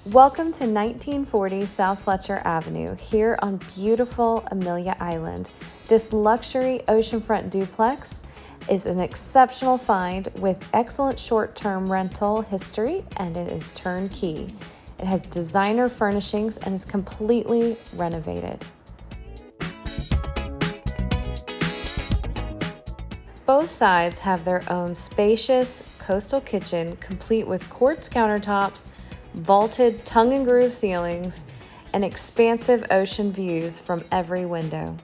Welcome to 1940 South Fletcher Avenue here on beautiful Amelia Island. This luxury oceanfront duplex is an exceptional find with excellent short-term rental history, and it is turnkey. It has designer furnishings and is completely renovated. Both sides have their own spacious coastal kitchen complete with quartz countertops, vaulted tongue and groove ceilings, and expansive ocean views from every window.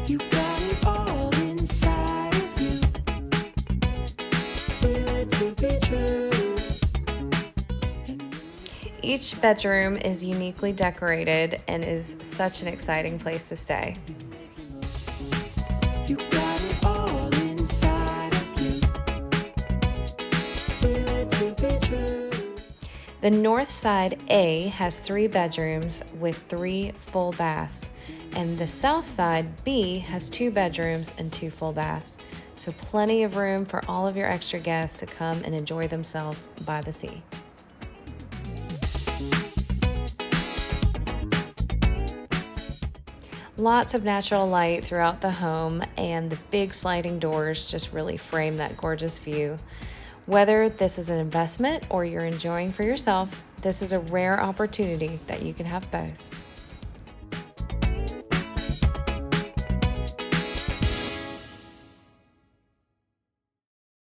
You got it all inside of you. Feel it to be true. Each bedroom is uniquely decorated and is such an exciting place to stay. You got it all inside of you. Feel it to be true. The north side A has 3 bedrooms with 3 full baths, and the south side B has 2 bedrooms and 2 full baths. So plenty of room for all of your extra guests to come and enjoy themselves by the sea. Lots of natural light throughout the home, and the big sliding doors just really frame that gorgeous view. Whether this is an investment or you're enjoying for yourself, this is a rare opportunity that you can have both.